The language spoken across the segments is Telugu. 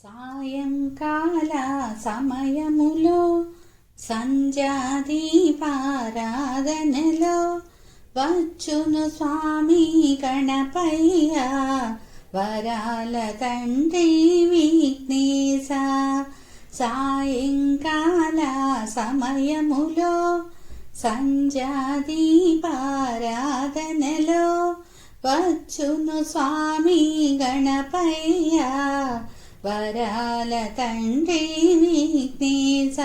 సాయంకాల సమయములో సంధ్యాదీపారాధనలో వచ్చును స్వామి గణపయ్య వరాల తండ్రి విఘ్నేశ. సాయంకాల సమయములో సంధ్యాదీపారాధనలో వచ్చును స్వామి గణపయ్య వరాల తండ్రి విఘ్నేశ.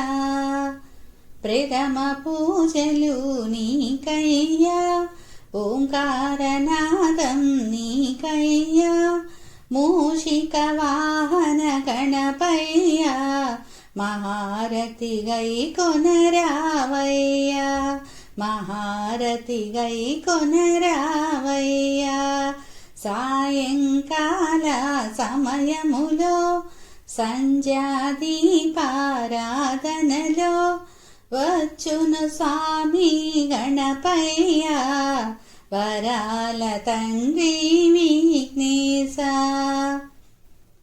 ప్రథమ పూజలు నీకయ్యా, ఓంకారనాదం నీకయ్యా, మూషిక వాహన గణపయ్యా మహారతి గై కొనరావయ్యా, మహారతి గై కొనరావయ్యా. సాయంకాల సమయములో సంధ్యాదీపారాధనలో వచ్చును స్వామి గణపయ్య వరాల తండ్రి విఘ్నేశ.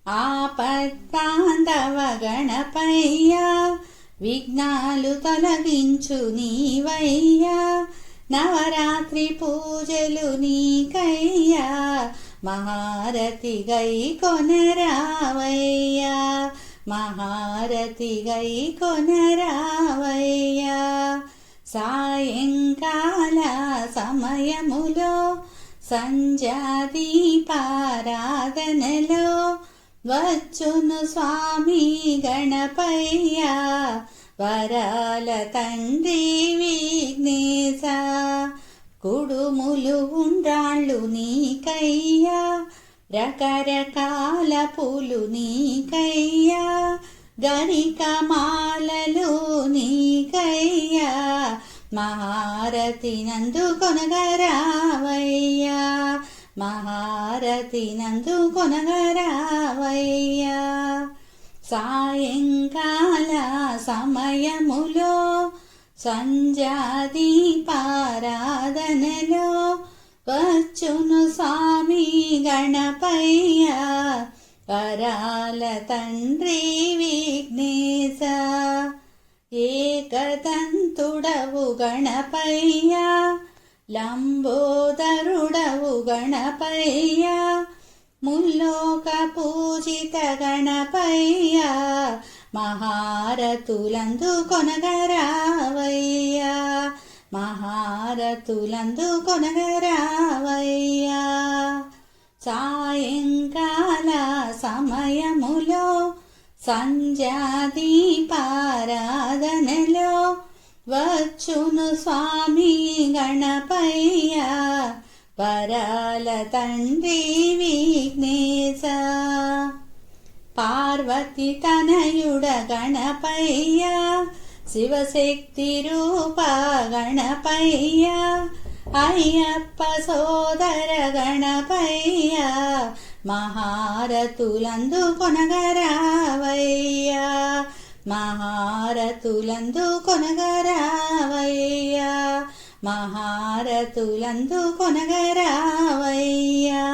ఆపద్బాంధవ గణపయ్య విఘ్నాలు తొలగించు నీవయ్యా, నవరాత్రి పూజలు నీకయ్యా మహారతి గై కొనరావయ్యా, మహారతి గై కొనరావయ్యా. సాయంకాల సమయములో సంధ్యాదీపారాధనలో వచ్చును స్వామి గణపయ్య వరాల తండ్రి విఘ్నేశ. కుడుములు ఉండ్రాళ్ళు నీకయ్యా, రకరకాల పూలు నీకయ్యా, గరిక మాలలు నీకయ్యా మహారతి నందు కొనగరావయ్యా, మహారతి నందు కొనగరావయ్యా. సాయంకాల సమయములో సంధ్యాదీపారాధనలో వచ్చును స్వామి గణపయ్య వరాల తండ్రి విఘ్నేశ. ఏకదంతుడవు గణపయ్య, లంబోదరుడవు గణపయ్య, ముల్లోక పూజిత గణపయ్య మహారతులందు కొనగరావయ్యా, మహారతులందు కొనగరావయ్యా. సాయంకాల సమయములో సంధ్యాదీపారాధనలో వచ్చును స్వామి గణపయ్య వరాల తండ్రి విఘ్నేశ. పార్వతి తనయుడ గణపయ్య, శివశక్తి రూప గణపయ్య, అయ్యప్ప సోదర గణపయ్య మహారతులందు కొనగరావయ్యా, మహారతులందు కొనగరావయ్యా, మహారతులందు కొనగరావయ్యా.